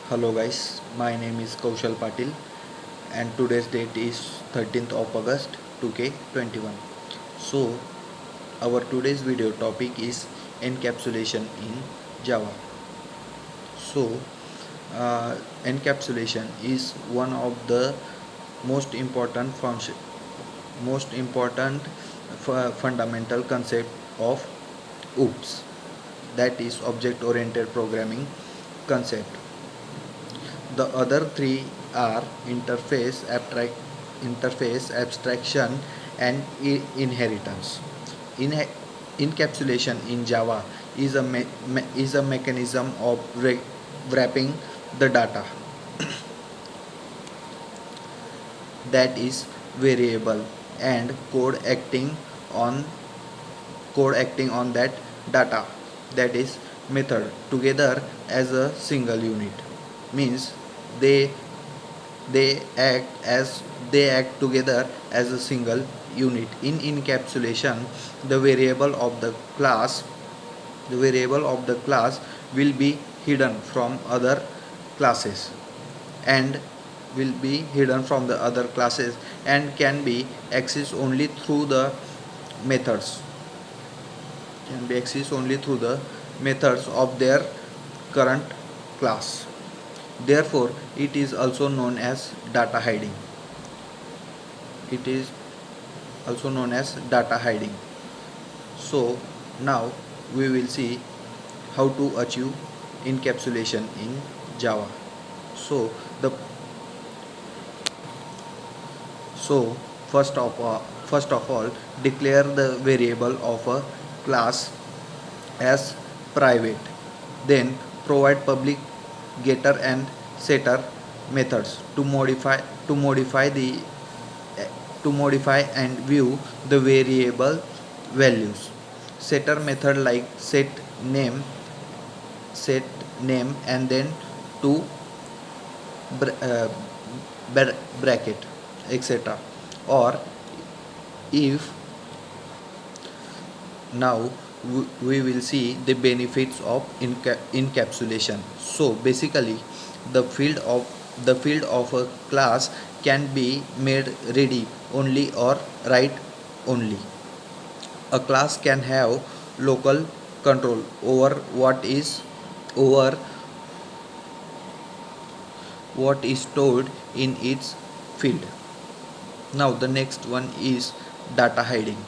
Hello guys, my name is Kaushal Patil and today's date is 13th of August 2K21. So our today's video topic is encapsulation in Java. So encapsulation is one of the most important function, most important fundamental concept of OOPS, that is object oriented programming concept. The other three are interface, abstraction, and inheritance. In- Encapsulation in Java is a mechanism of wrapping the data that is variable and on code acting on that data, that is method, together as a single unit. Means they they act as they act together as a single unit. In encapsulation, the variable of the class the variable of the class will be hidden from other classes and and methods can be accessed only through the methods of their current class. Therefore, it is also known as data hiding. It is also known as data hiding. So now we will see how to achieve encapsulation in Java. So the so first of all declare the variable of a class as private. Then provide public getter and setter methods to modify and view the variable values. Setter method like set name and then to uh, bracket, etc. Or if now we will see the benefits of encapsulation. So basically the field of a class can be made ready only or write only. A class can have local control over what is stored in its field. Now the next one is data hiding.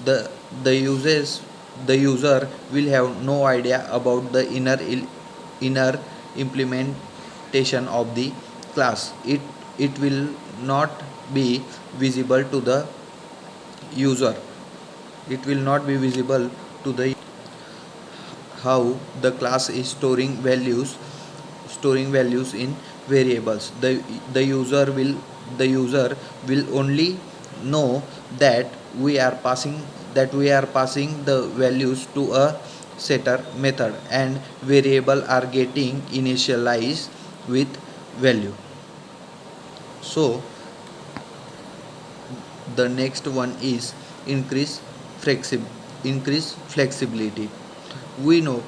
The the users the user will have no idea about the inner implementation of the class. It will not be visible to the user. It will not be visible to the how the class is storing values in variables. The user will only know that we are passing the values to a setter method and variable are getting initialized with value. So the next one is increase increase flexibility. We know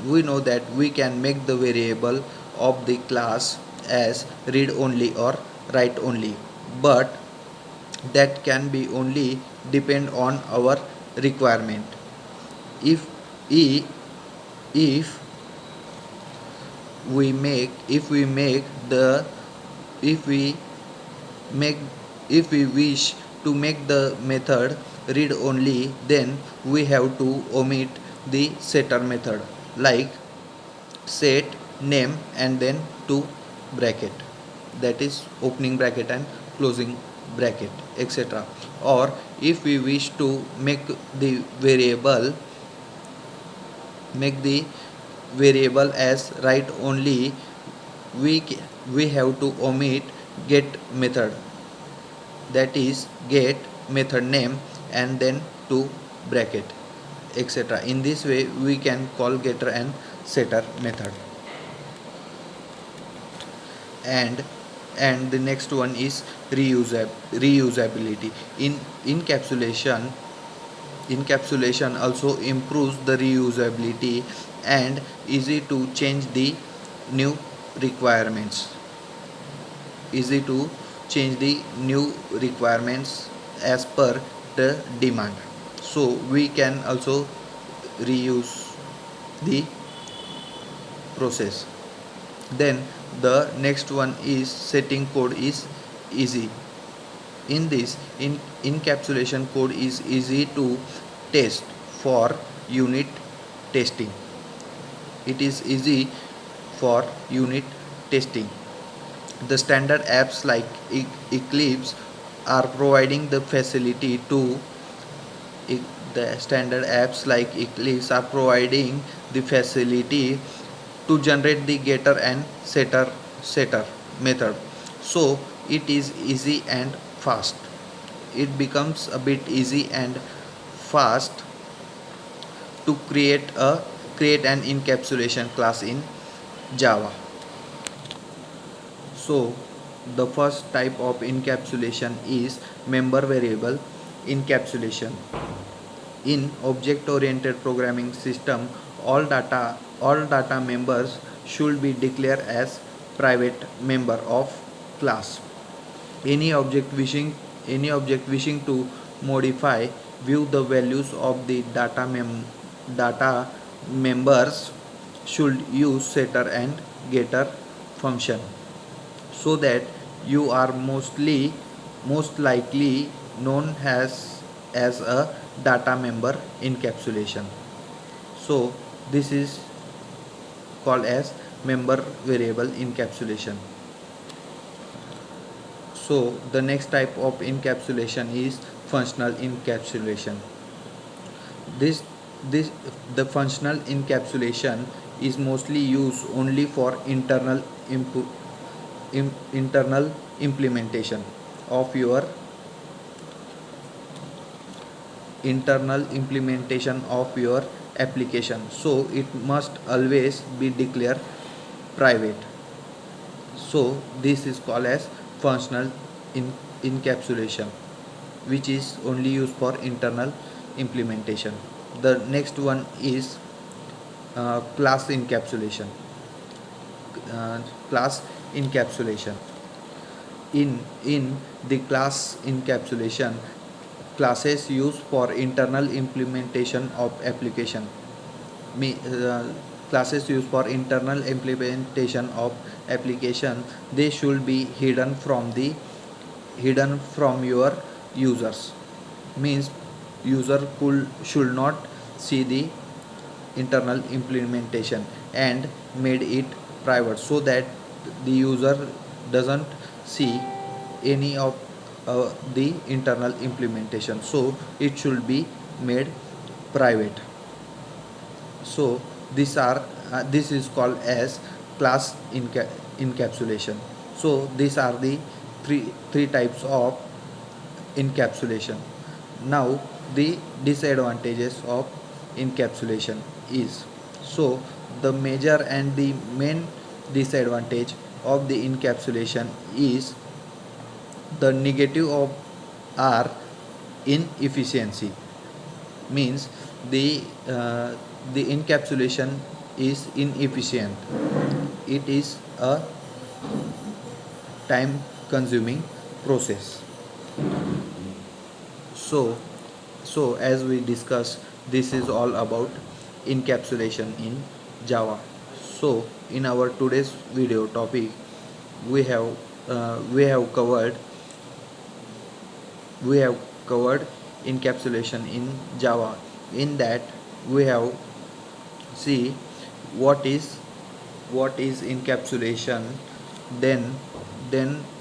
we know that we can make the variable of the class as read only or write only, but that can be only depend on our requirement. If we make if we make the if we make if we wish to make the method read only, then we have to omit the setter method like set name and then two bracket, that is opening bracket and closing bracket, etc. Or if we wish to the variable make the variable as write only, we have to omit get method, that is get method name and then two bracket, etc. In this way we can call getter and setter method. And and the next one is reusability. In encapsulation also improves the reusability and easy to change the new requirements. Easy to change the new requirements as per the demand. So we can also reuse the process. Then the next one is setting code is easy. In this, encapsulation code is easy to test for unit testing. It is easy for unit testing. The standard apps like Eclipse are providing the facility to the standard apps like Eclipse are providing the facility to generate the getter and setter method. So it is easy and fast. It becomes a bit easy and fast to create an encapsulation class in Java. So the first type of encapsulation is member variable encapsulation. In object oriented programming system, all data members should be declared as private member of class. Any object wishing to modify view the values of the data members should use setter and getter function, so that you are most likely known as a data member encapsulation. So this is called as member variable encapsulation. So the next type of encapsulation is functional encapsulation. This this the functional encapsulation is mostly used only for internal implementation of your application, so it must always be declared private. So this is called as functional encapsulation, which is only used for internal implementation. The next one is class encapsulation. uh, Class encapsulation. In the class encapsulation, classes used for internal implementation of application. Me, classes used for internal implementation of application, they should be hidden from your users. Means user should not see the internal implementation and made it private, so that the user doesn't see any of the internal implementation, so it should be made private. So this is called as class encapsulation. So these are the three types of encapsulation. Now the disadvantages of encapsulation is, so the major and the main disadvantage of the encapsulation is the negative of are inefficiency. Means the encapsulation is inefficient. It is a time consuming process. So so as we discussed, this is all about encapsulation in Java. So in our today's video topic, we have we have covered we have covered encapsulation in Java. In that, we have see what is encapsulation. Then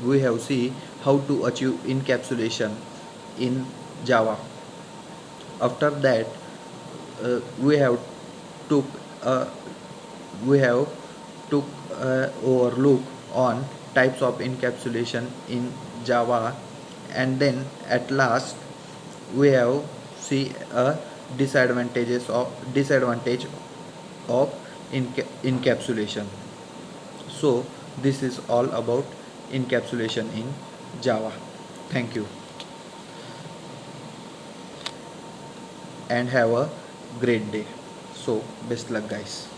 we have see how to achieve encapsulation in Java. After that, we have took a we have took a overlook on types of encapsulation in Java, and then at last we have see a disadvantage of encapsulation. So this is all about encapsulation in Java. Thank you and have a great day. So best luck, guys.